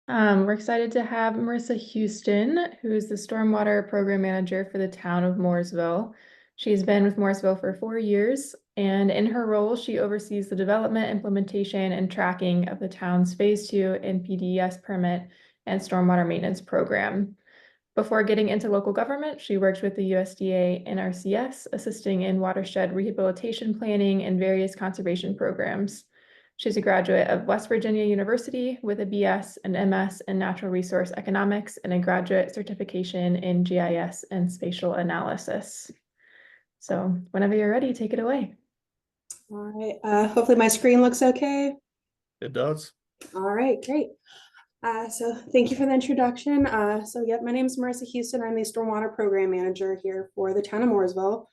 We're excited to have Marissa Houston, who is the Stormwater Program Manager for the town of Mooresville. She's been with Mooresville for 4 years, and in her role, she oversees the development, implementation, and tracking of the town's Phase 2 NPDES permit and stormwater maintenance program. Before getting into local government, she worked with the USDA and RCS, assisting in watershed rehabilitation planning and various conservation programs. She's a graduate of West Virginia University with a BS and MS in Natural Resource Economics and a graduate certification in GIS and spatial analysis. So whenever you're ready, take it away. All right, hopefully my screen looks okay. It does. All right, great. So thank you for the introduction. My name is Marissa Houston. I'm the Stormwater Program Manager here for the town of Mooresville.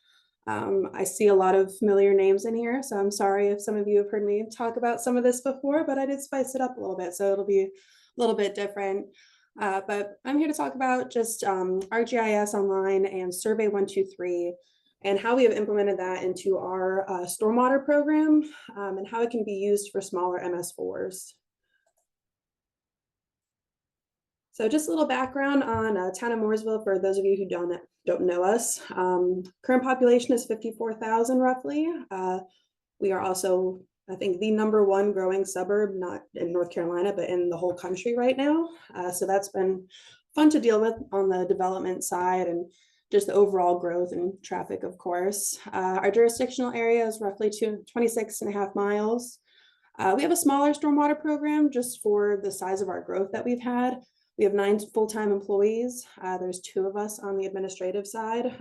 I see a lot of familiar names in here, so I'm sorry if some of you have heard me talk about some of this before, but I did spice it up a little bit, so it'll be a little bit different. But I'm here to talk about just ArcGIS Online and Survey 123 and how we have implemented that into our stormwater program and how it can be used for smaller MS4s. So just a little background on town of Mooresville for those of you who don't know us. Current population is 54,000 roughly. We are also, I think, the #1 growing suburb, not in North Carolina, but in the whole country right now. So that's been fun to deal with on the development side and just the overall growth and traffic, of course. Our jurisdictional area is roughly 26.5 miles. We have a smaller stormwater program just for the size of our growth that we've had. We have 9 full-time employees. There's 2 of us on the administrative side,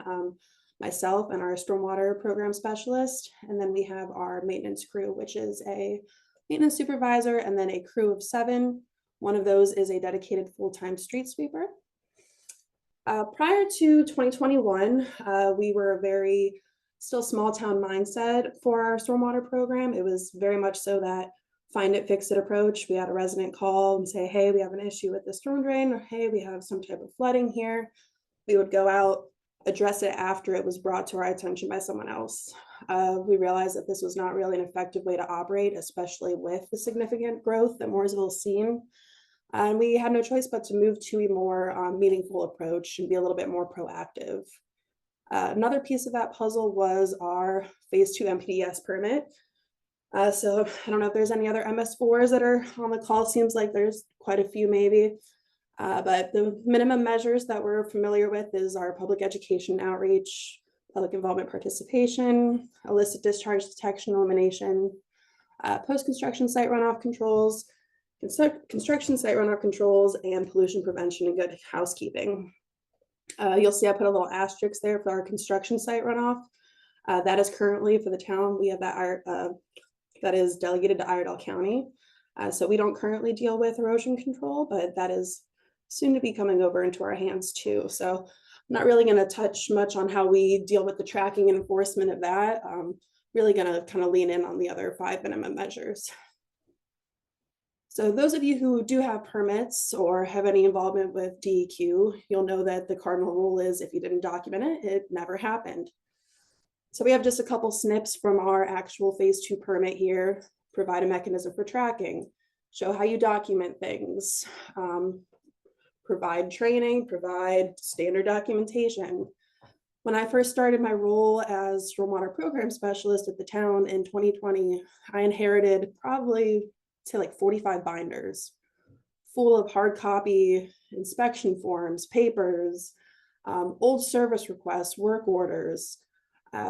myself and our stormwater program specialist. And then we have our maintenance crew, which is a maintenance supervisor and then a crew of 7. One of those is a dedicated full-time street sweeper. Prior to 2021, we were a very still small town mindset for our stormwater program. It was very much so that find it, fix it approach. We had a resident call and say, hey, we have an issue with the storm drain, or hey, we have some type of flooding here. We would go out, address it after it was brought to our attention by someone else. We realized that this was not really an effective way to operate, especially with the significant growth that Mooresville's seen. And we had no choice but to move to a more meaningful approach and be a little bit more proactive. Another piece of that puzzle was our Phase 2 NPDES permit. So I don't know if there's any other MS4s that are on the call. Seems like there's quite a few maybe. But the minimum measures that we're familiar with is our public education outreach, public involvement participation, illicit discharge detection elimination, post-construction site runoff controls, construction site runoff controls, and pollution prevention and good housekeeping. You'll see I put a little asterisk there for our construction site runoff. That is currently for the town. We have that is delegated to Iredell County. So we don't currently deal with erosion control, but that is soon to be coming over into our hands too. So I'm not really going to touch much on how we deal with the tracking and enforcement of that. Really going to kind of lean in on the other 5 minimum measures. So those of you who do have permits or have any involvement with DEQ, you'll know that the cardinal rule is if you didn't document it, it never happened. So we have just a couple snips from our actual Phase 2 permit here, provide a mechanism for tracking, show how you document things, provide training, provide standard documentation. When I first started my role as stormwater program specialist at the town in 2020, I inherited probably say like 45 binders full of hard copy inspection forms, papers, old service requests, work orders.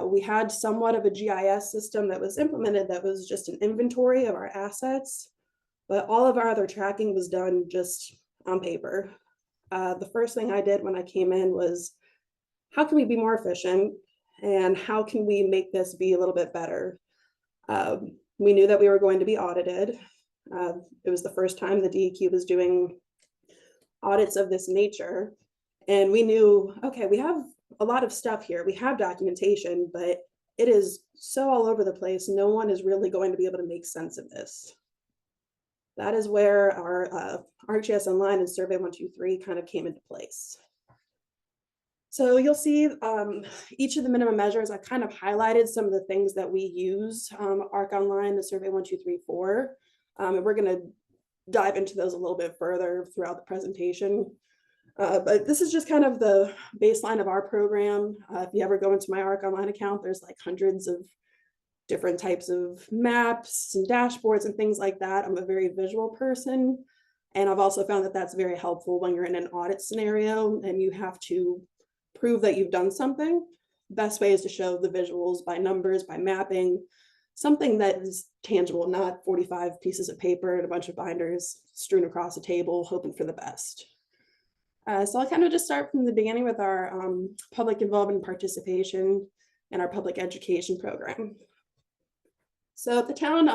We had somewhat of a GIS system that was implemented that was just an inventory of our assets, but all of our other tracking was done just on paper. The first thing I did when I came in was, how can we be more efficient and how can we make this be a little bit better? We knew that we were going to be audited. It was the first time the DEQ was doing audits of this nature. And we knew, okay, we have a lot of stuff here. We have documentation, but it is so all over the place. No one is really going to be able to make sense of this. That is where our ArcGIS Online and Survey 123 kind of came into place. So you'll see each of the minimum measures, I kind of highlighted some of the things that we use Arc Online, the Survey 123 for. And we're going to dive into those a little bit further throughout the presentation. But this is just kind of the baseline of our program. If you ever go into my ARC online account, there's like hundreds of different types of maps and dashboards and things like that. I'm a very visual person. And I've also found that that's very helpful when you're in an audit scenario and you have to prove that you've done something. The best way is to show the visuals by numbers, by mapping, something that is tangible, not 45 pieces of paper and a bunch of binders strewn across a table, hoping for the best. So I'll kind of just start from the beginning with our public involvement and participation in our public education program. So at the town,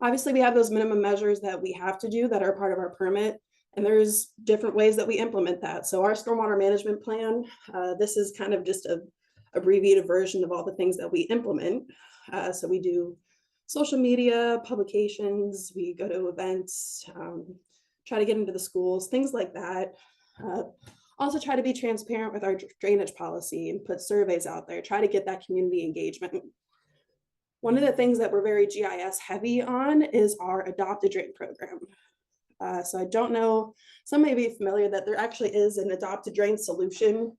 obviously we have those minimum measures that we have to do that are part of our permit, and there's different ways that we implement that. So our stormwater management plan, this is kind of just a abbreviated version of all the things that we implement. So we do social media, publications, we go to events, try to get into the schools, things like that. Also try to be transparent with our drainage policy and put surveys out there, try to get that community engagement. One of the things that we're very GIS heavy on is our Adopt a Drain program. So I don't know, some may be familiar that there actually is an Adopt a Drain solution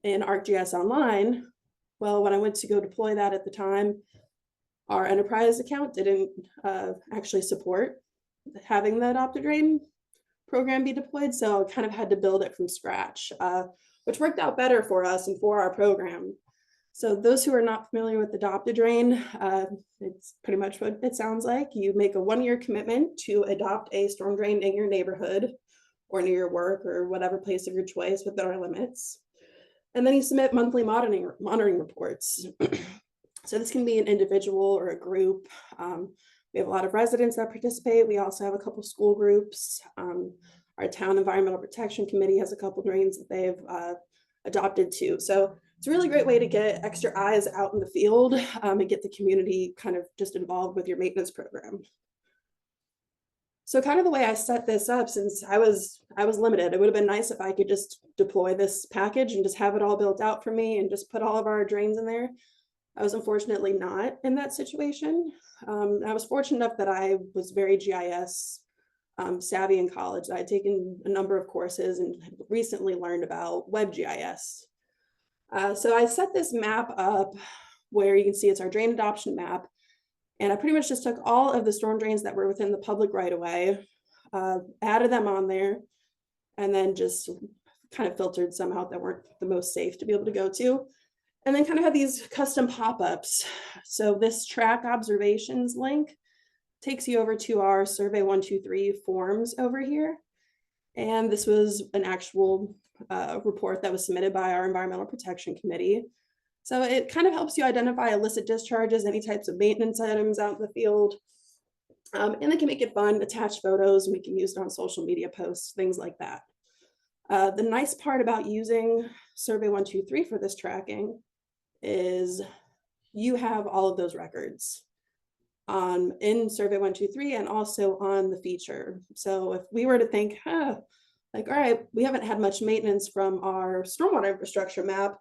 in ArcGIS Online. Well, when I went to go deploy that at the time, our enterprise account didn't actually support having the Adopt a Drain program be deployed. So I kind of had to build it from scratch, which worked out better for us and for our program. So those who are not familiar with Adopt a Drain, it's pretty much what it sounds like. You make a 1-year commitment to adopt a storm drain in your neighborhood or near your work or whatever place of your choice within our limits. And then you submit monthly monitoring reports. So this can be an individual or a group. We have a lot of residents that participate. We also have a couple school groups. Our town environmental protection committee has a couple drains that they've adopted too. So it's a really great way to get extra eyes out in the field and get the community kind of just involved with your maintenance program. So kind of the way I set this up, since I was limited, it would have been nice if I could just deploy this package and just have it all built out for me and just put all of our drains in there. I was unfortunately not in that situation. I was fortunate enough that I was very GIS savvy in college. I had taken a number of courses and recently learned about WebGIS. So I set this map up where you can see it's our drain adoption map. And I pretty much just took all of the storm drains that were within the public right of way, added them on there, and then just kind of filtered some out that weren't the most safe to be able to go to. And then kind of had these custom pop-ups. So this track observations link takes you over to our survey 123 forms over here. And this was an actual report that was submitted by our environmental protection committee. So it kind of helps you identify illicit discharges, any types of maintenance items out in the field. And they can make it fun, attach photos, and we can use it on social media posts, things like that. The nice part about using Survey 123 for this tracking is you have all of those records in Survey 123 and also on the feature. So if we were to think, like, all right, we haven't had much maintenance from our stormwater infrastructure map,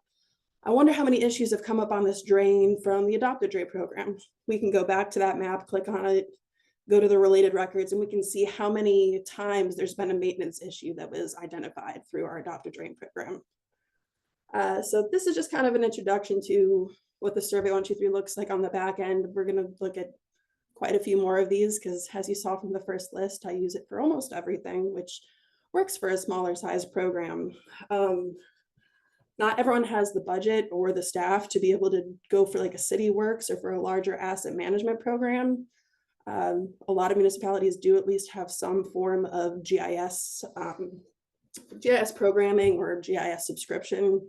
I wonder how many issues have come up on this drain from the Adopt a Drain program. We can go back to that map, click on it, go to the related records, and we can see how many times there's been a maintenance issue that was identified through our Adopt a Drain program. So this is just kind of an introduction to what the Survey 123 looks like on the back end. We're going to look at quite a few more of these because, as you saw from the first list, I use it for almost everything, which works for a smaller size program. Not everyone has the budget or the staff to be able to go for like a city works or for a larger asset management program. A lot of municipalities do at least have some form of GIS programming or GIS subscription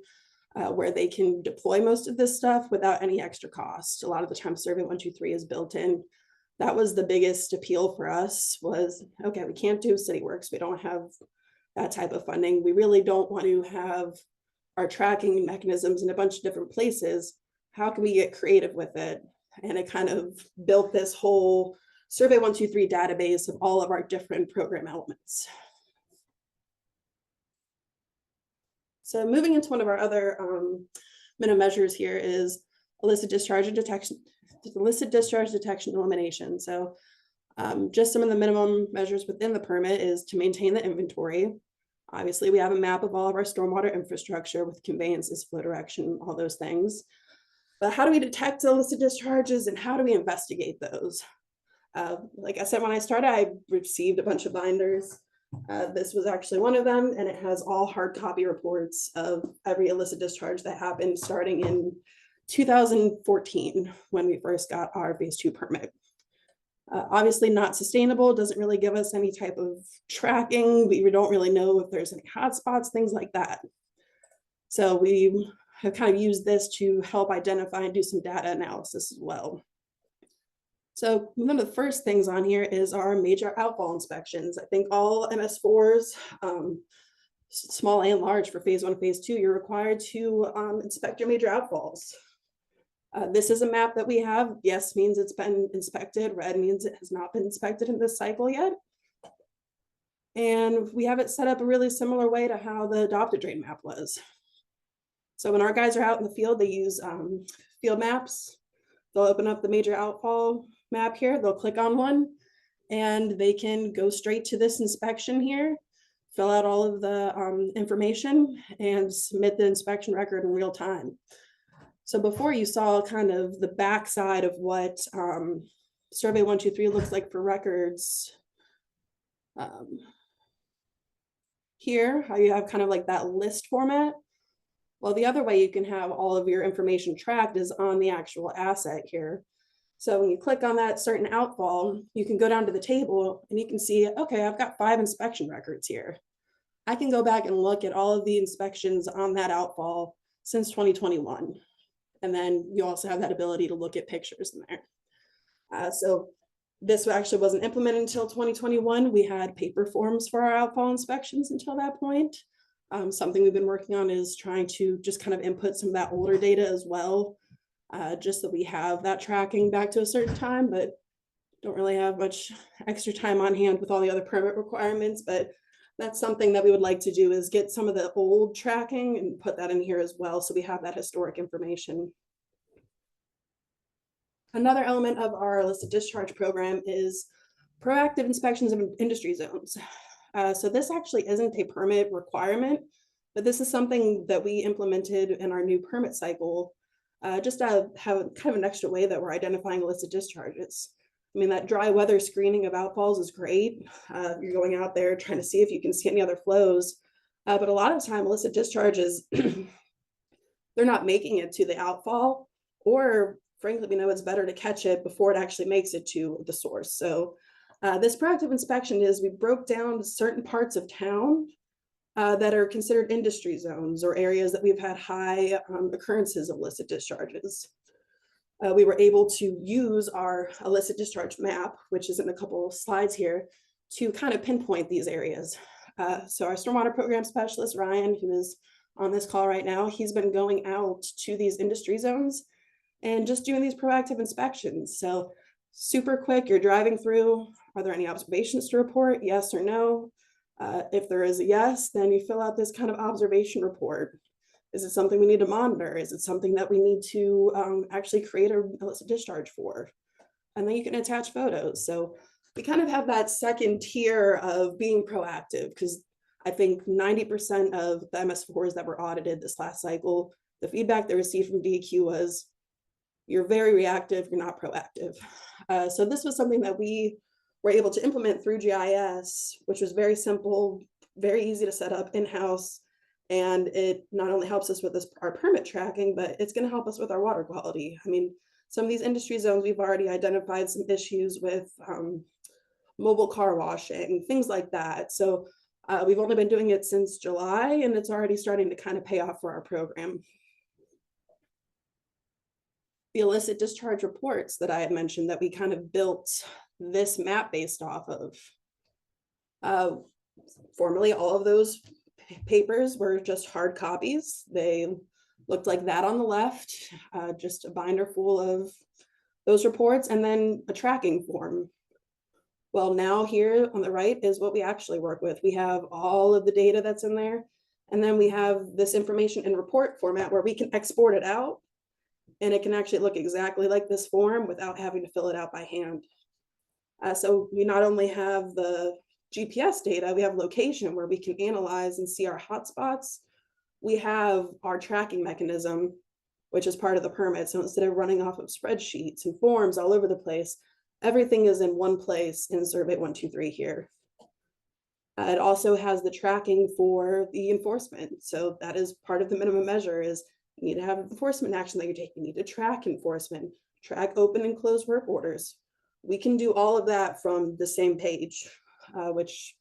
where they can deploy most of this stuff without any extra cost. A lot of the time Survey 123 is built in. That was the biggest appeal for us was, okay, we can't do city works. We don't have that type of funding. We really don't want to have our tracking mechanisms in a bunch of different places. How can we get creative with it? And it kind of built this whole Survey 123 database of all of our different program elements. So moving into one of our other minimum measures here is illicit discharge detection elimination. So Just some of the minimum measures within the permit is to maintain the inventory. Obviously, we have a map of all of our stormwater infrastructure with conveyances, flow direction, all those things. But how do we detect illicit discharges and how do we investigate those? Like I said, when I started, I received a bunch of binders. This was actually one of them, and it has all hard copy reports of every illicit discharge that happened starting in 2014 when we first got our phase 2 permit. Obviously not sustainable, doesn't really give us any type of tracking. We don't really know if there's any hotspots, things like that. So we have kind of used this to help identify and do some data analysis as well. So one of the first things on here is our major outfall inspections. I think all MS4s, small and large for phase 1, phase 2, you're required to inspect your major outfalls. This is a map that we have. Yes means it's been inspected. Red means it has not been inspected in this cycle yet. And we have it set up a really similar way to how the adopted drain map was. So when our guys are out in the field, they use field maps. They'll open up the major outfall map here. They'll click on one and they can go straight to this inspection here, fill out all of the information and submit the inspection record in real time. So before you saw kind of the backside of what Survey 123 looks like for records. Here, how you have kind of like that list format. Well, the other way you can have all of your information tracked is on the actual asset here. So when you click on that certain outfall, you can go down to the table and you can see, okay, I've got 5 inspection records here. I can go back and look at all of the inspections on that outfall since 2021. And then you also have that ability to look at pictures in there. So this actually wasn't implemented until 2021. We had paper forms for our outfall inspections until that point. Something we've been working on is trying to just kind of input some of that older data as well, just so we have that tracking back to a certain time, but don't really have much extra time on hand with all the other permit requirements. But that's something that we would like to do, is get some of the old tracking and put that in here as well, so we have that historic information. Another element of our illicit discharge program is proactive inspections of industry zones. So this actually isn't a permit requirement, but this is something that we implemented in our new permit cycle, just to have kind of an extra way that we're identifying illicit discharges. I mean, that dry weather screening of outfalls is great. You're going out there trying to see if you can see any other flows. But a lot of the time, illicit discharges, they're not making it to the outfall, or frankly, we know it's better to catch it before it actually makes it to the source. So this proactive inspection is, we broke down certain parts of town that are considered industry zones or areas that we've had high occurrences of illicit discharges. We were able to use our illicit discharge map, which is in a couple of slides here, to kind of pinpoint these areas. So our stormwater program specialist, Ryan, who is on this call right now, he's been going out to these industry zones and just doing these proactive inspections. So super quick, you're driving through. Are there any observations to report? Yes or no? If there is a yes, then you fill out this kind of observation report. Is it something we need to monitor? Is it something that we need to actually create an illicit discharge for? And then you can attach photos. So we kind of have that second tier of being proactive, because I think 90% of the MS4s that were audited this last cycle, the feedback they received from DEQ was, you're very reactive, you're not proactive. So this was something that we were able to implement through GIS, which was very simple, very easy to set up in-house. And it not only helps us with our permit tracking, but it's going to help us with our water quality. I mean, some of these industry zones, we've already identified some issues with mobile car washing, things like that. So we've only been doing it since July, and it's already starting to kind of pay off for our program. The illicit discharge reports that I had mentioned that we kind of built this map based off of. Formerly, all of those papers were just hard copies. They looked like that on the left, just a binder full of those reports, and then a tracking form. Well, now here on the right is what we actually work with. We have all of the data that's in there, and then we have this information in report format where we can export it out, and it can actually look exactly like this form without having to fill it out by hand. So we not only have the GPS data, we have location where we can analyze and see our hotspots. We have our tracking mechanism, which is part of the permit. So instead of running off of spreadsheets and forms all over the place, everything is in one place in Survey 123 here. It also has the tracking for the enforcement. So that is part of the minimum measure is you need to have enforcement action that you're taking. You need to track enforcement, track open and closed work orders. We can do all of that from the same page, which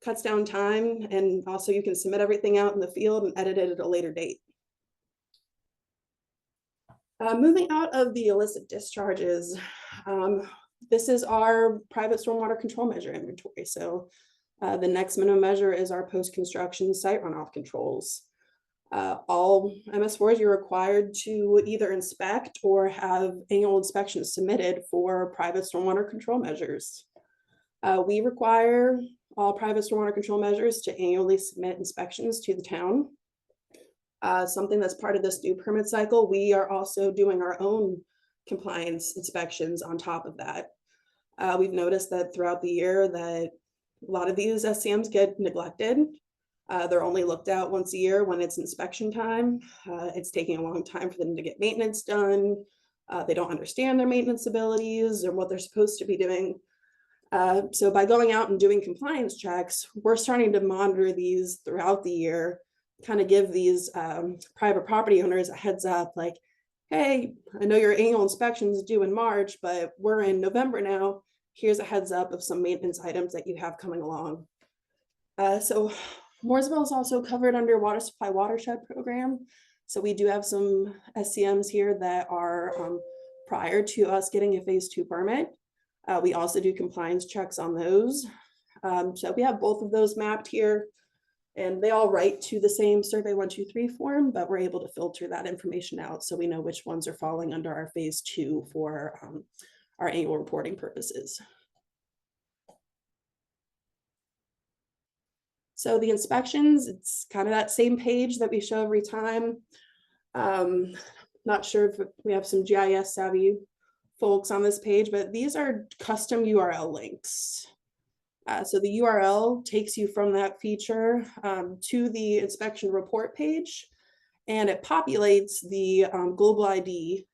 cuts down time. And also you can submit everything out in the field and edit it at a later date. Moving out of the illicit discharges, this is our private stormwater control measure inventory. So the next minimum measure is our post-construction site runoff controls. All MS4s, you're required to either inspect or have annual inspections submitted for private stormwater control measures. We require all private stormwater control measures to annually submit inspections to the town. Something that's part of this new permit cycle, we are also doing our own compliance inspections on top of that. We've noticed that throughout the year that a lot of these SCMs get neglected. They're only looked at once a year when it's inspection time. It's taking a long time for them to get maintenance done. They don't understand their maintenance abilities or what they're supposed to be doing. So by going out and doing compliance checks, we're starting to monitor these throughout the year, kind of give these private property owners a heads up like, hey, I know your annual inspection is due in March, but we're in November now. Here's a heads up of some maintenance items that you have coming along. So Mooresville is also covered under water supply watershed program. So we do have some SCMs here that are prior to us getting a phase 2 permit. We also do compliance checks on those. So we have both of those mapped here. And they all write to the same Survey 123 form, but we're able to filter that information out so we know which ones are falling under our phase 2 for our annual reporting purposes. So the inspections, it's kind of that same page that we show every time. Not sure if we have some GIS savvy folks on this page, but these are custom URL links. So the URL takes you from that feature to the inspection report page, and it populates the global ID,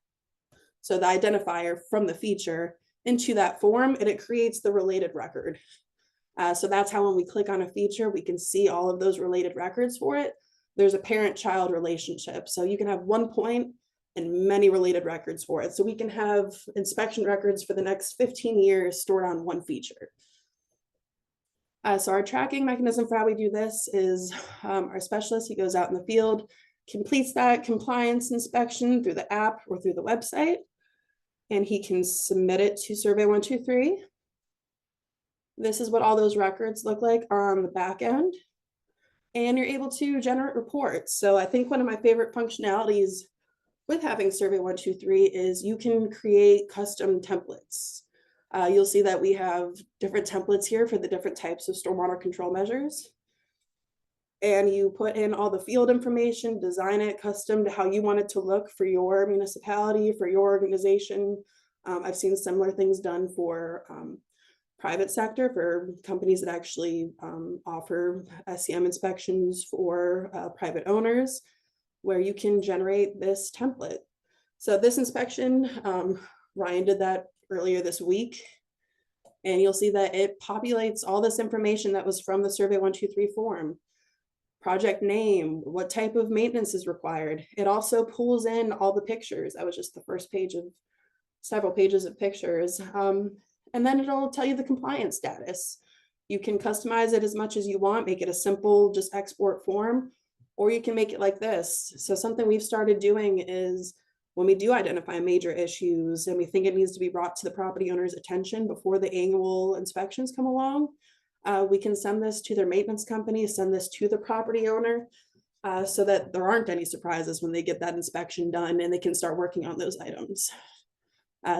so the identifier from the feature, into that form, and it creates the related record. So that's how when we click on a feature, we can see all of those related records for it. There's a parent-child relationship, so you can have one point and many related records for it. So we can have inspection records for the next 15 years stored on one feature. So our tracking mechanism for how we do this is our specialist, he goes out in the field, completes that compliance inspection through the app or through the website, and he can submit it to Survey 123. This is what all those records look like on the back end. And you're able to generate reports. So I think one of my favorite functionalities with having Survey 123 is you can create custom templates. You'll see that we have different templates here for the different types of stormwater control measures. And you put in all the field information, design it custom to how you want it to look for your municipality, for your organization. I've seen similar things done for private sector, for companies that actually offer SCM inspections for private owners, where you can generate this template. So this inspection, Ryan did that earlier this week, and you'll see that it populates all this information that was from the Survey 123 form. Project name, what type of maintenance is required. It also pulls in all the pictures. That was just the first page of several pages of pictures. And then it'll tell you the compliance status. You can customize it as much as you want, make it a simple, just export form, or you can make it like this. So something we've started doing is when we do identify major issues and we think it needs to be brought to the property owner's attention before the annual inspections come along, we can send this to their maintenance company, send this to the property owner, so that there aren't any surprises when they get that inspection done and they can start working on those items.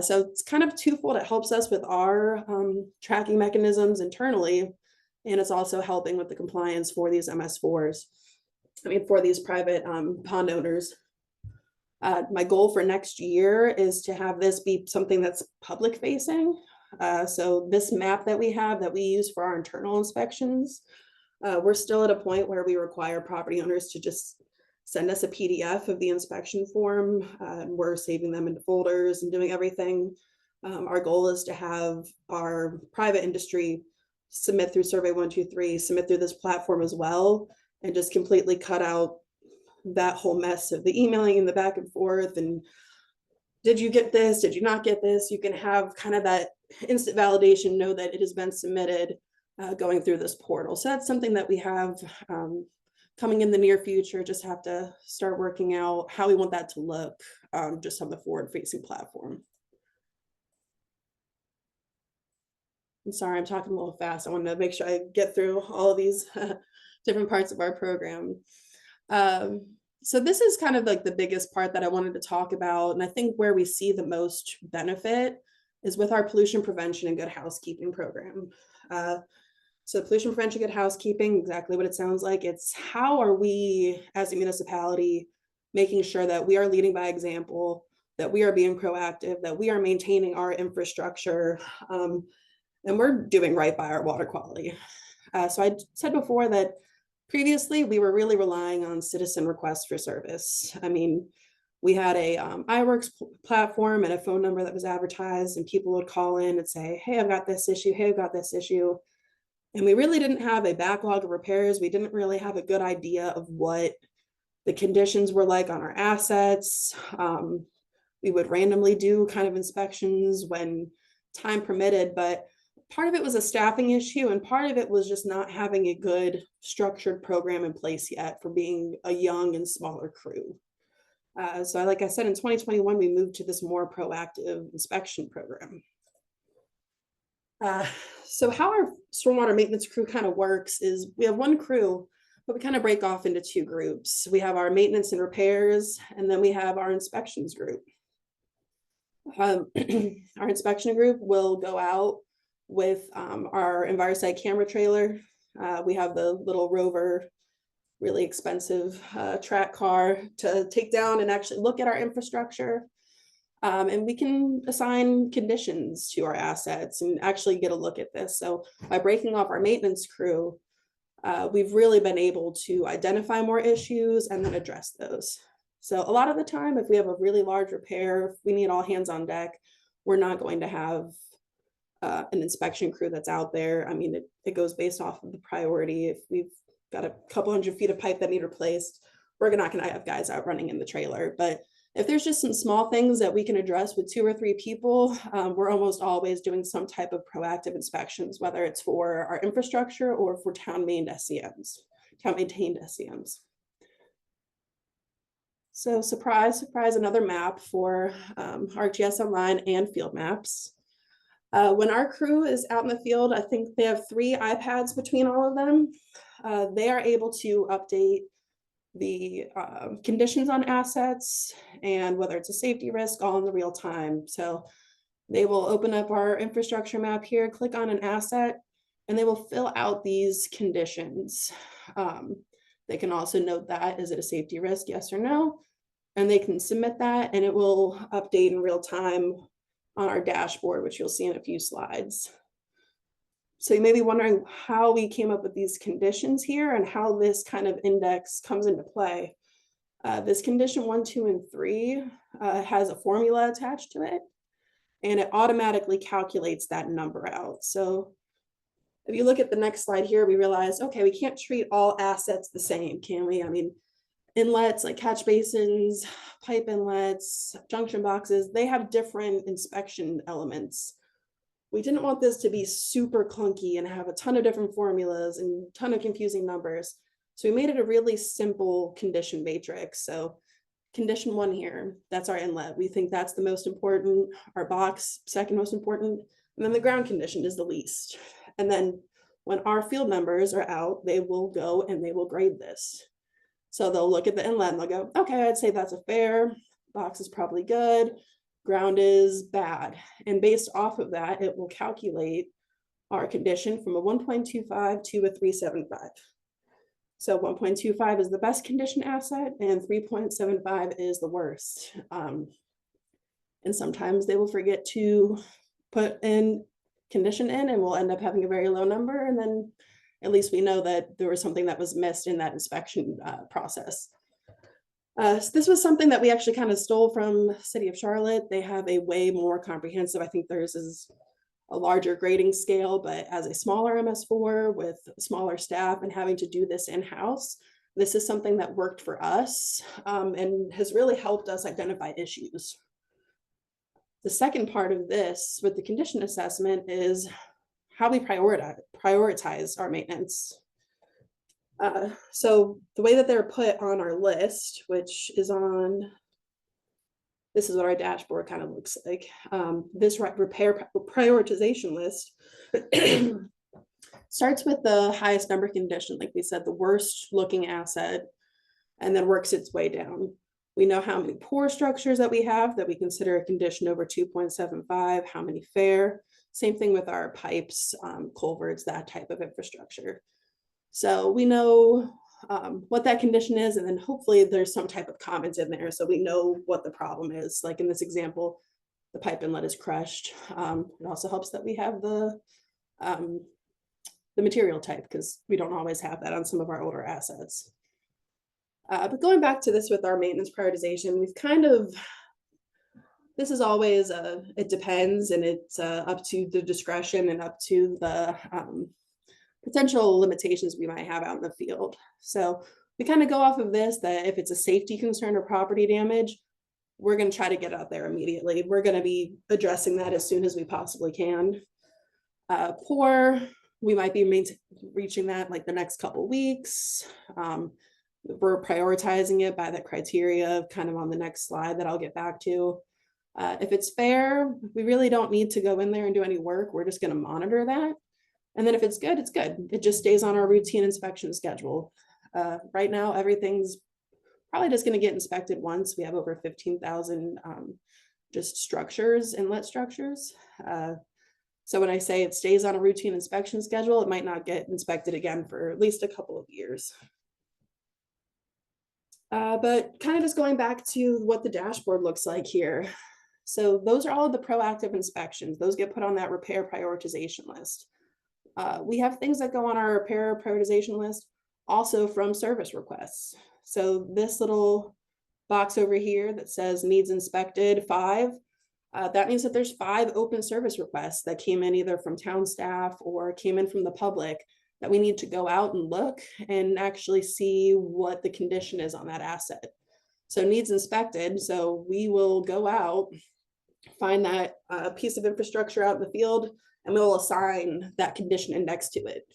So it's kind of twofold. It helps us with our tracking mechanisms internally, and it's also helping with the compliance for these MS4s. I mean, for these private pond owners. My goal for next year is to have this be something that's public facing. So this map that we have that we use for our internal inspections, we're still at a point where we require property owners to just send us a PDF of the inspection form. And we're saving them into folders and doing everything. Our goal is to have our private industry submit through Survey 123, submit through this platform as well, and just completely cut out that whole mess of the emailing and the back and forth. And did you get this? Did you not get this? You can have kind of that instant validation, know that it has been submitted going through this portal. So that's something that we have coming in the near future. Just have to start working out how we want that to look just on the forward-facing platform. I'm sorry, I'm talking a little fast. I wanted to make sure I get through all of these different parts of our program. So this is kind of like the biggest part that I wanted to talk about. And I think where we see the most benefit is with our pollution prevention and good housekeeping program. So pollution prevention, good housekeeping, exactly what it sounds like. It's how are we as a municipality making sure that we are leading by example, that we are being proactive, that we are maintaining our infrastructure, and we're doing right by our water quality. So I said before that previously we were really relying on citizen requests for service. I mean, we had a iWorks platform and a phone number that was advertised, and people would call in and say, hey, I've got this issue. Hey, I've got this issue. And we really didn't have a backlog of repairs. We didn't really have a good idea of what the conditions were like on our assets. We would randomly do kind of inspections when time permitted, but part of it was a staffing issue, and part of it was just not having a good structured program in place yet for being a young and smaller crew. So like I said, in 2021, we moved to this more proactive inspection program. So how our stormwater maintenance crew kind of works is we have one crew, but we kind of break off into two groups. We have our maintenance and repairs, and then we have our inspections group. Our inspection group will go out with our EnviroSight camera trailer. We have the little Rover, really expensive track car to take down and actually look at our infrastructure. And we can assign conditions to our assets and actually get a look at this. So by breaking off our maintenance crew, we've really been able to identify more issues and then address those. So a lot of the time, if we have a really large repair, if we need all hands on deck, we're not going to have an inspection crew that's out there. I mean, it goes based off of the priority. If we've got a couple hundred feet of pipe that need replaced, we're not going to have guys out running in the trailer. But if there's just some small things that we can address with 2 or 3 people, we're almost always doing some type of proactive inspections, whether it's for our infrastructure or for town-maintained SCMs. So surprise, surprise, another map for ArcGIS Online and field maps. When our crew is out in the field, I think they have 3 iPads between all of them. They are able to update the conditions on assets and whether it's a safety risk all in the real time. So they will open up our infrastructure map here, click on an asset, and they will fill out these conditions. They can also note that, is it a safety risk, yes or no? And they can submit that and it will update in real time on our dashboard, which you'll see in a few slides. So you may be wondering how we came up with these conditions here and how this kind of index comes into play. This condition 1, 2, and 3 has a formula attached to it, and it automatically calculates that number out. So if you look at the next slide here, we realize, okay, we can't treat all assets the same, can we? I mean, inlets like catch basins, pipe inlets, junction boxes, they have different inspection elements. We didn't want this to be super clunky and have a ton of different formulas and a ton of confusing numbers. So we made it a really simple condition matrix. So condition 1 here, that's our inlet. We think that's the most important, our box, second most important, and then the ground condition is the least. And then when our field members are out, they will go and they will grade this. So they'll look at the inlet and they'll go, okay, I'd say that's a fair, box is probably good, ground is bad. And based off of that, it will calculate our condition from a 1.25 to a 3.75. So 1.25 is the best condition asset and 3.75 is the worst. And sometimes they will forget to put in condition in, and we'll end up having a very low number. And then at least we know that there was something that was missed in that inspection process. So this was something that we actually kind of stole from the city of Charlotte. They have a way more comprehensive, I think theirs is a larger grading scale, but as a smaller MS4 with smaller staff and having to do this in-house, this is something that worked for us and has really helped us identify issues. The second part of this with the condition assessment is how we prioritize our maintenance. So the way that they're put on our list, which is on, this is what our dashboard kind of looks like. This repair prioritization list starts with the highest number condition, like we said, the worst looking asset, and then works its way down. We know how many poor structures that we have that we consider a condition over 2.75, how many fair. Same thing with our pipes, culverts, that type of infrastructure. So we know what that condition is, and then hopefully there's some type of comments in there so we know what the problem is. Like in this example, the pipe inlet is crushed. It also helps that we have the material type, because we don't always have that on some of our older assets. But going back to this with our maintenance prioritization, we've kind of, this is always it depends, and it's up to the discretion and up to the potential limitations we might have out in the field. So we kind of go off of this, that if it's a safety concern or property damage, we're going to try to get out there immediately. We're going to be addressing that as soon as we possibly can. Poor, we might be reaching that like the next couple of weeks. We're prioritizing it by that criteria kind of on the next slide that I'll get back to. If it's fair, we really don't need to go in there and do any work. We're just going to monitor that. And then if it's good, it's good. It just stays on our routine inspection schedule. Right now, everything's probably just going to get inspected once. We have over 15,000 just structures, inlet structures. So when I say it stays on a routine inspection schedule, it might not get inspected again for at least a couple of years. But kind of just going back to what the dashboard looks like here. So those are all of the proactive inspections. Those get put on that repair prioritization list. We have things that go on our repair prioritization list also from service requests. So this little box over here that says needs inspected 5, that means that there's 5 open service requests that came in either from town staff or came in from the public that we need to go out and look and actually see what the condition is on that asset. So needs inspected. So we will go out, find that piece of infrastructure out in the field, and we'll assign that condition index to it.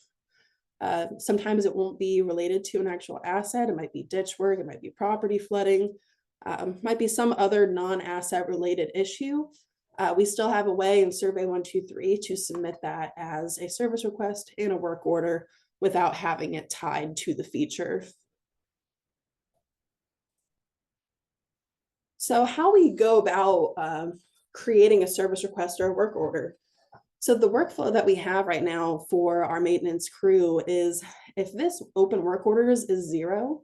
Sometimes it won't be related to an actual asset. It might be ditch work, it might be property flooding, might be some other non-asset related issue. We still have a way in Survey 123 to submit that as a service request in a work order without having it tied to the feature. So how we go about creating a service request or a work order. So the workflow that we have right now for our maintenance crew is, if this open work orders is 0,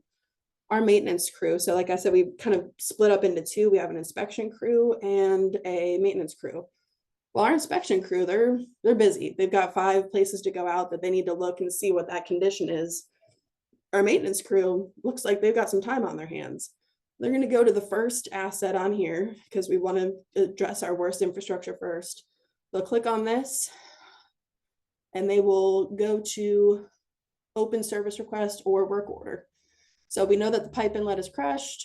our maintenance crew, so like I said, we kind of split up into 2. We have an inspection crew and a maintenance crew. Well, our inspection crew, they're busy. They've got 5 places to go out that they need to look and see what that condition is. Our maintenance crew looks like they've got some time on their hands. They're going to go to the first asset on here because we want to address our worst infrastructure first. They'll click on this and they will go to open service request or work order. So we know that the pipe inlet is crushed.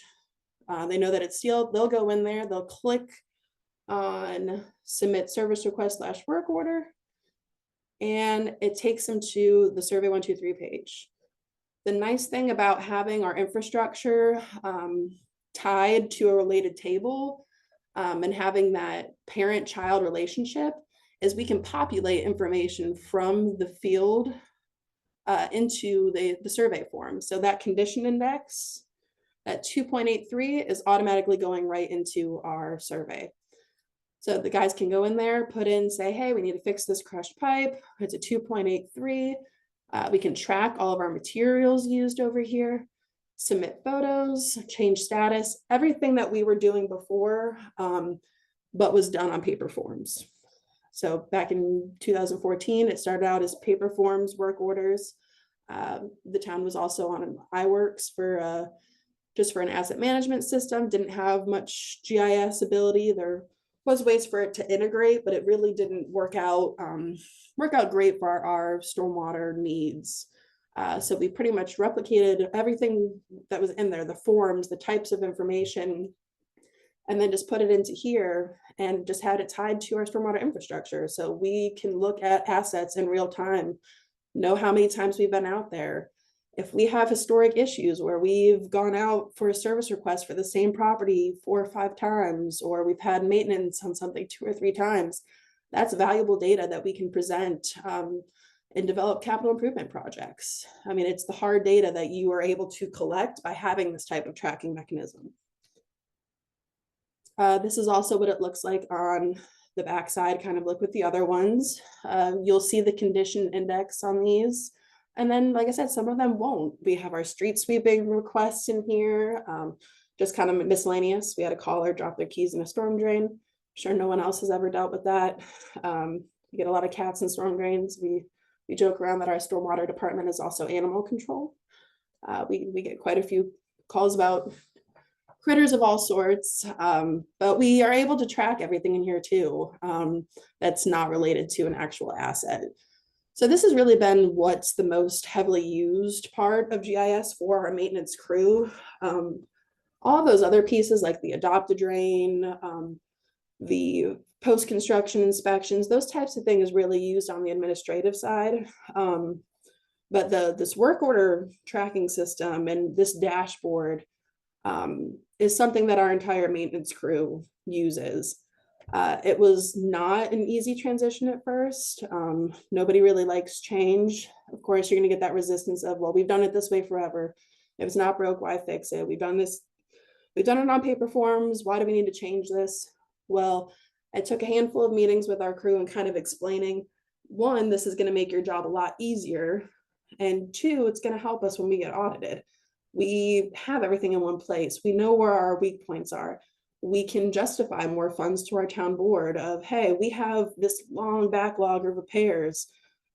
They know that it's sealed. They'll go in there, they'll click on submit service request / work order, and it takes them to the Survey 123 page. The nice thing about having our infrastructure tied to a related table and having that parent-child relationship is we can populate information from the field into the survey form. So that condition index at 2.83 is automatically going right into our survey. So the guys can go in there, put in, say, hey, we need to fix this crushed pipe. It's a 2.83. We can track all of our materials used over here, submit photos, change status, everything that we were doing before, but was done on paper forms. So back in 2014, it started out as paper forms, work orders. The town was also on an iWorks for just for an asset management system, didn't have much GIS ability. There was ways for it to integrate, but it really didn't work out great for our stormwater needs. So we pretty much replicated everything that was in there, the forms, the types of information, and then just put it into here and just had it tied to our stormwater infrastructure. So we can look at assets in real time, know how many times we've been out there. If we have historic issues where we've gone out for a service request for the same property 4 or 5 times, or we've had maintenance on something 2 or 3 times, that's valuable data that we can present and develop capital improvement projects. I mean, it's the hard data that you are able to collect by having this type of tracking mechanism. This is also what it looks like on the backside, kind of look with the other ones. You'll see the condition index on these. And then, like I said, some of them won't. We have our street sweeping requests in here, just kind of miscellaneous. We had a caller drop their keys in a storm drain. I'm sure no one else has ever dealt with that. We get a lot of cats in storm drains. We joke around that our stormwater department is also animal control. We get quite a few calls about critters of all sorts, but we are able to track everything in here too, that's not related to an actual asset. So this has really been what's the most heavily used part of GIS for our maintenance crew. All those other pieces like the adopt a drain, the post-construction inspections, those types of things really used on the administrative side. But this work order tracking system and this dashboard is something that our entire maintenance crew uses. It was not an easy transition at first. Nobody really likes change. Of course, you're going to get that resistance of, well, we've done it this way forever. If it's not broke, why fix it? We've done it on paper forms. Why do we need to change this? Well, I took a handful of meetings with our crew and kind of explaining, one, this is going to make your job a lot easier. And 2, it's going to help us when we get audited. We have everything in one place. We know where our weak points are. We can justify more funds to our town board of, hey, we have this long backlog of repairs.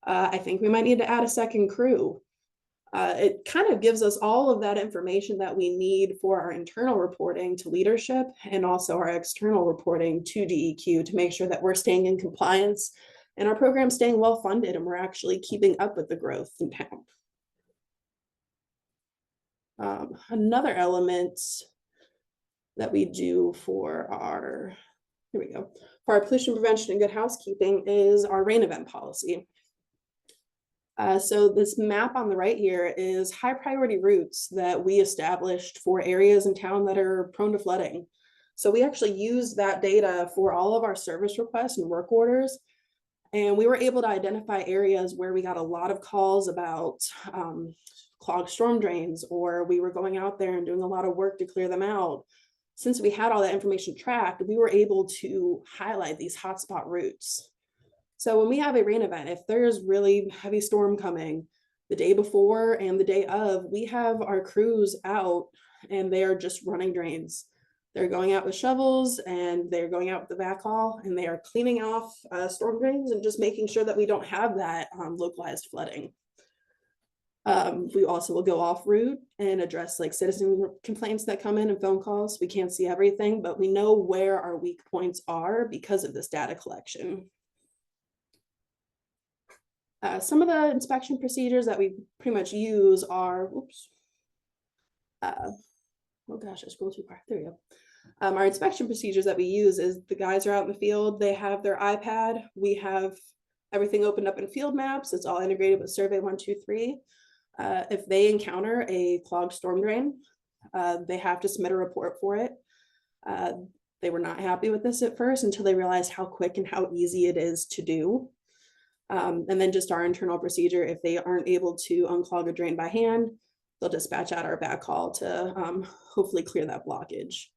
I think we might need to add a second crew. It kind of gives us all of that information that we need for our internal reporting to leadership and also our external reporting to DEQ to make sure that we're staying in compliance and our program staying well funded and we're actually keeping up with the growth in town. Another element that we do for our, here we go, for our pollution prevention and good housekeeping is our rain event policy. So this map on the right here is high priority routes that we established for areas in town that are prone to flooding. So we actually used that data for all of our service requests and work orders. And we were able to identify areas where we got a lot of calls about clogged storm drains, or we were going out there and doing a lot of work to clear them out. Since we had all that information tracked, we were able to highlight these hotspot routes. So when we have a rain event, if there's really heavy storm coming the day before and the day of, we have our crews out and they are just running drains. They're going out with shovels and they're going out with the backhaul and they are cleaning off storm drains and just making sure that we don't have that localized flooding. We also will go off route and address like citizen complaints that come in and phone calls. We can't see everything, but we know where our weak points are because of this data collection. Some of the inspection procedures that we pretty much use are, oops. Oh gosh, I scrolled too far. There we go. Our inspection procedures that we use is the guys are out in the field, they have their iPad, we have everything opened up in field maps, it's all integrated with Survey 123. If they encounter a clogged storm drain, they have to submit a report for it. They were not happy with this at first until they realized how quick and how easy it is to do. And then just our internal procedure, if they aren't able to unclog a drain by hand, they'll dispatch out our backhaul to hopefully clear that blockage.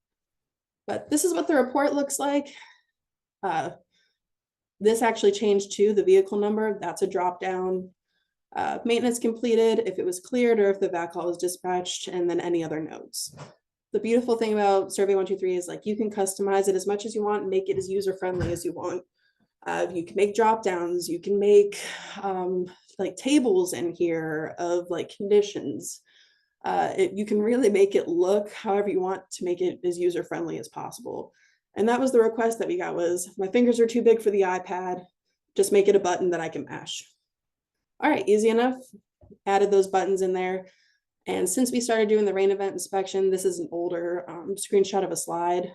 But this is what the report looks like. This actually changed to the vehicle number. That's a drop down. Maintenance completed, if it was cleared or if the backhaul was dispatched, and then any other notes. The beautiful thing about Survey 123 is like you can customize it as much as you want and make it as user friendly as you want. You can make drop downs, you can make like tables in here of like conditions. You can really make it look however you want to make it as user friendly as possible. And that was the request that we got, was my fingers are too big for the iPad, just make it a button that I can mash. All right, easy enough. Added those buttons in there. And since we started doing the rain event inspection, this is an older screenshot of a slide.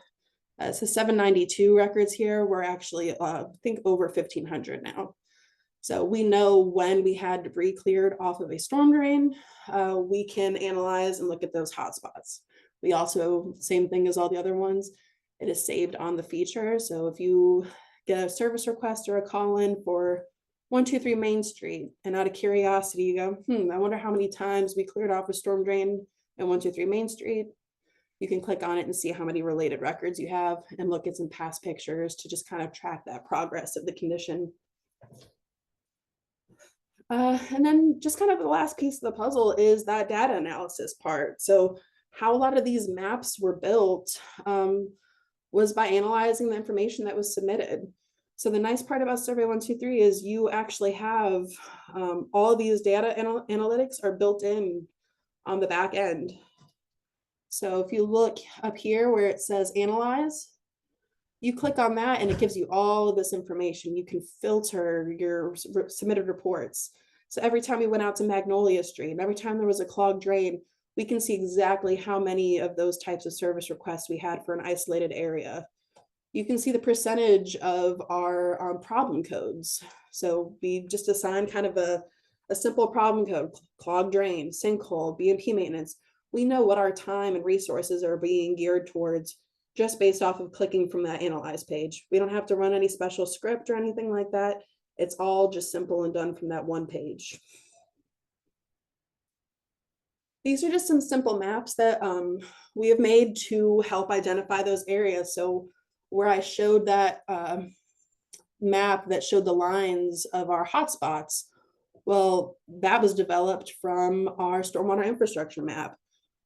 It says 792 records here. We're actually, I think, over 1,500 now. So we know when we had debris cleared off of a storm drain, we can analyze and look at those hotspots. We also, same thing as all the other ones, it is saved on the feature. So if you get a service request or a call in for 123 Main Street, and out of curiosity, you go, I wonder how many times we cleared off a storm drain at 123 Main Street. You can click on it and see how many related records you have and look at some past pictures to just kind of track that progress of the condition. And then just kind of the last piece of the puzzle is that data analysis part. So how a lot of these maps were built was by analyzing the information that was submitted. So the nice part about Survey 123 is you actually have all of these data analytics are built in on the back end. So if you look up here where it says analyze, you click on that and it gives you all of this information. You can filter your submitted reports. So every time we went out to Magnolia Street, every time there was a clogged drain, we can see exactly how many of those types of service requests we had for an isolated area. You can see the percentage of our problem codes. So we just assign kind of a simple problem code, clogged drain, sinkhole, B&P maintenance. We know what our time and resources are being geared towards just based off of clicking from that analyze page. We don't have to run any special script or anything like that. It's all just simple and done from that one page. These are just some simple maps that we have made to help identify those areas. So where I showed that map that showed the lines of our hotspots, well, that was developed from our stormwater infrastructure map.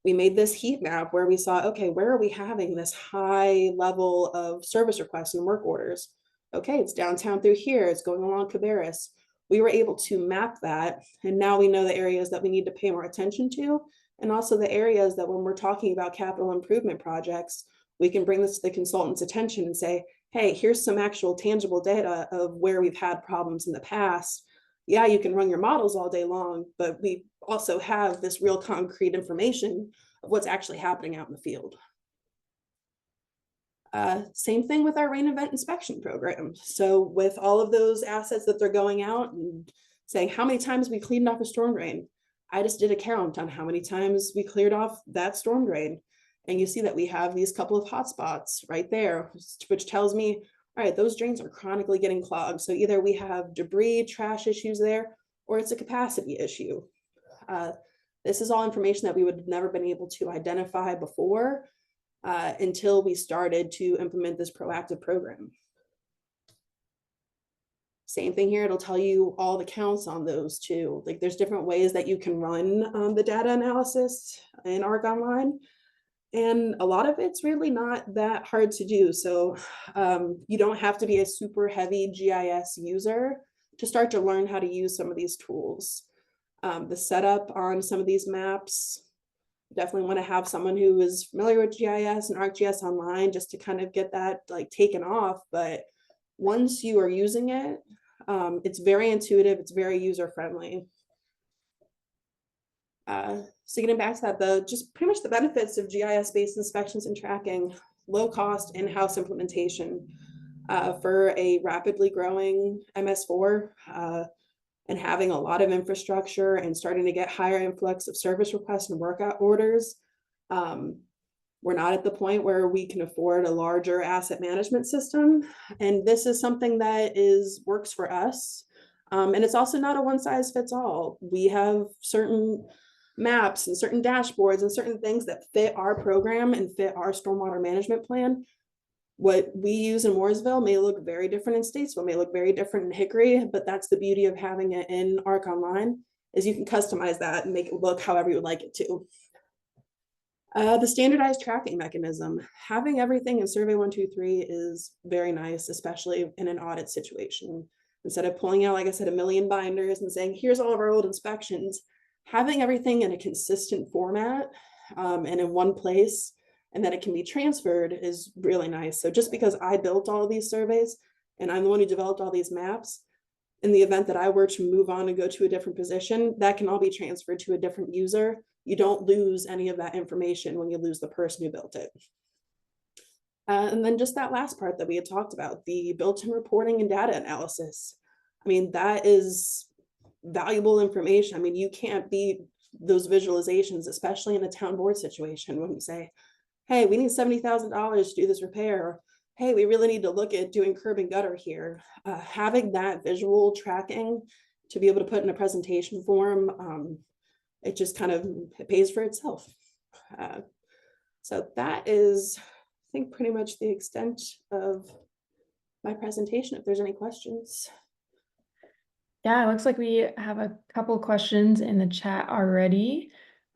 We made this heat map where we saw, okay, where are we having this high level of service requests and work orders? Okay, it's downtown through here, it's going along Cabarrus. We were able to map that, and now we know the areas that we need to pay more attention to, and also the areas that when we're talking about capital improvement projects, we can bring this to the consultant's attention and say, hey, here's some actual tangible data of where we've had problems in the past. Yeah, you can run your models all day long, but we also have this real concrete information of what's actually happening out in the field. Same thing with our rain event inspection program. So with all of those assets that they're going out and saying how many times we cleaned off a storm drain, I just did a count on how many times we cleared off that storm drain. And you see that we have these couple of hotspots right there, which tells me, all right, those drains are chronically getting clogged. So either we have debris, trash issues there, or it's a capacity issue. This is all information that we would have never been able to identify before until we started to implement this proactive program. Same thing here, it'll tell you all the counts on those too. Like there's different ways that you can run the data analysis in ARC Online. And a lot of it's really not that hard to do. So you don't have to be a super heavy GIS user to start to learn how to use some of these tools. The setup on some of these maps, definitely want to have someone who is familiar with GIS and ArcGIS Online just to kind of get that like taken off. But once you are using it, it's very intuitive, it's very user-friendly. So getting back to that, just pretty much the benefits of GIS-based inspections and tracking, low cost in-house implementation for a rapidly growing MS4 and having a lot of infrastructure and starting to get higher influx of service requests and workout orders. We're not at the point where we can afford a larger asset management system. And this is something that works for us. And it's also not a one size fits all. We have certain maps and certain dashboards and certain things that fit our program and fit our stormwater management plan. What we use in Mooresville may look very different in Statesville, may look very different in Hickory, but that's the beauty of having it in ARC Online, is you can customize that and make it look however you would like it to. The standardized tracking mechanism, having everything in Survey 123 is very nice, especially in an audit situation. Instead of pulling out, like I said, a million binders and saying, here's all of our old inspections, having everything in a consistent format and in one place, and that it can be transferred is really nice. So just because I built all of these surveys and I'm the one who developed all these maps, in the event that I were to move on and go to a different position, that can all be transferred to a different user. You don't lose any of that information when you lose the person who built it. And then just that last part that we had talked about, the built-in reporting and data analysis. I mean, that is valuable information. I mean, you can't beat those visualizations, especially in a town board situation when you say, hey, we need $70,000 to do this repair. Or, hey, we really need to look at doing curb and gutter here. Having that visual tracking to be able to put in a presentation form, it just kind of it pays for itself. So that is, I think, pretty much the extent of my presentation. If there's any questions. Yeah, it looks like we have a couple questions in the chat already.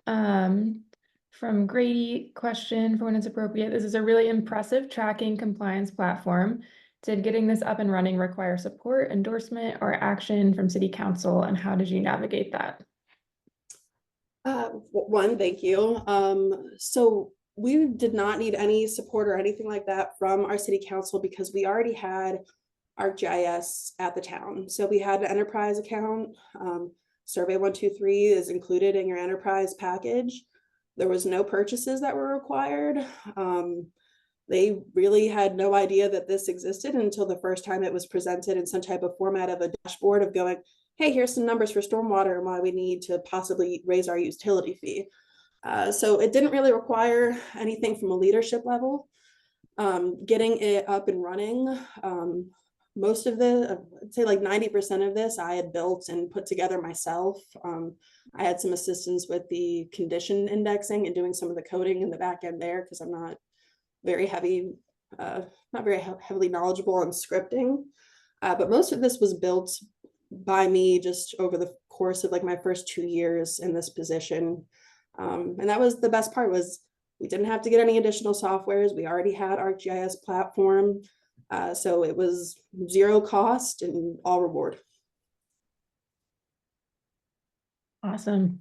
From Grady, question for when it's appropriate. This is a really impressive tracking compliance platform. Did getting this up and running require support, endorsement, or action from City Council, and how did you navigate that? One, thank you. So we did not need any support or anything like that from our City Council because we already had ArcGIS at the town. So we had an enterprise account. Survey 123 is included in your enterprise package. There was no purchases that were required. They really had no idea that this existed until the first time it was presented in some type of format of a dashboard of going, hey, here's some numbers for stormwater and why we need to possibly raise our utility fee. So it didn't really require anything from a leadership level. Getting it up and running, most of the, I'd say like 90% of this I had built and put together myself. I had some assistance with the condition indexing and doing some of the coding in the back end there because I'm not very heavily knowledgeable on scripting. But most of this was built by me just over the course of like my first 2 years in this position. And that was the best part, was we didn't have to get any additional softwares. We already had ArcGIS platform. So it was zero cost and all reward. Awesome.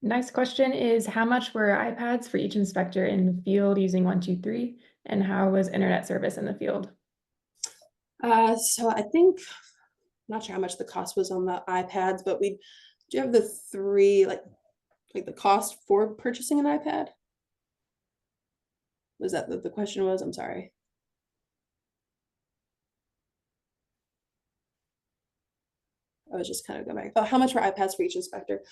Next question is, how much were iPads for each inspector in the field using 123, and how was internet service in the field? So I think, I'm not sure how much the cost was on the iPads, but we do have the three, like the cost for purchasing an iPad. Was that the question was? I'm sorry. I was just kind of going back. Oh, how much were iPads for each inspector?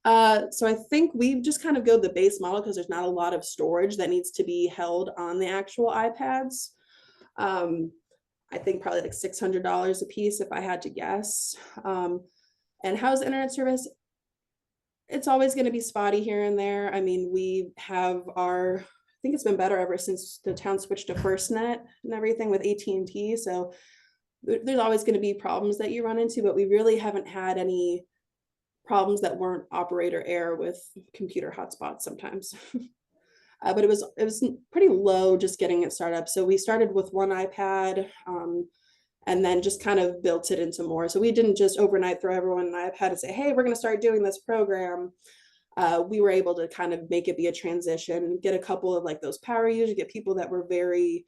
So I think we just kind of go the base model because there's not a lot of storage that needs to be held on the actual iPads. I think probably like $600 a piece if I had to guess. And how's internet service? It's always going to be spotty here and there. I mean, we have I think it's been better ever since the town switched to FirstNet and everything with AT&T. So there's always going to be problems that you run into, but we really haven't had any problems that weren't operator error with computer hotspots sometimes. But it was pretty low just getting it started up. So we started with one iPad and then just kind of built it into more. So we didn't just overnight throw everyone an iPad and say, hey, we're going to start doing this program. We were able to kind of make it be a transition, get a couple of like those power users, get people that were very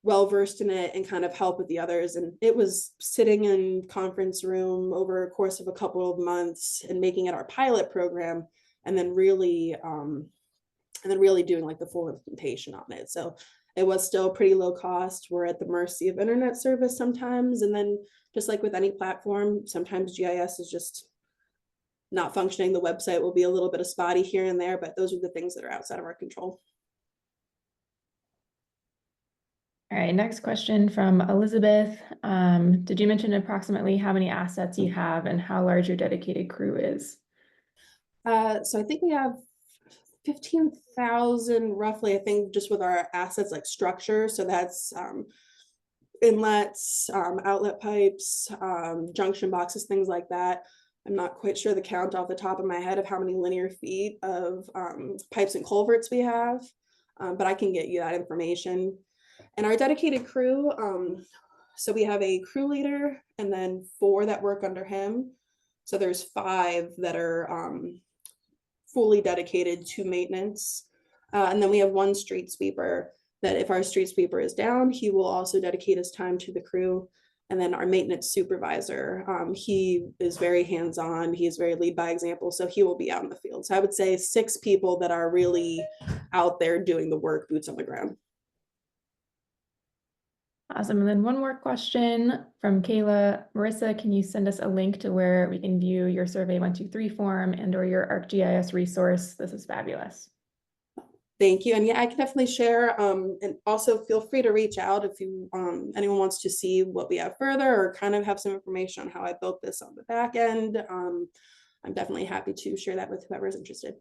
well versed in it and kind of help with the others. And it was sitting in conference room over a course of a couple of months and making it our pilot program, and then really doing like the full implementation on it. So it was still pretty low cost. We're at the mercy of internet service sometimes. And then just like with any platform, sometimes GIS is just not functioning. The website will be a little bit of spotty here and there, but those are the things that are outside of our control. All right, next question from Elizabeth. Did you mention approximately how many assets you have and how large your dedicated crew is? So I think we have 15,000 roughly, I think, just with our assets like structure. So that's inlets, outlet pipes, junction boxes, things like that. I'm not quite sure the count off the top of my head of how many linear feet of pipes and culverts we have, but I can get you that information. And our dedicated crew, so we have a crew leader and then 4 that work under him. So there's 5 that are fully dedicated to maintenance. And then we have 1 street sweeper that if our street sweeper is down, he will also dedicate his time to the crew. And then our maintenance supervisor, he is very hands-on. He is very lead by example. So he will be out in the field. So I would say 6 people that are really out there doing the work, boots on the ground. Awesome. And then one more question from Kayla. Marissa, can you send us a link to where we can view your Survey 123 form and or your ArcGIS resource? This is fabulous. Thank you. And yeah, I can definitely share. And also feel free to reach out if you anyone wants to see what we have further or kind of have some information on how I built this on the back end. I'm definitely happy to share that with whoever is interested.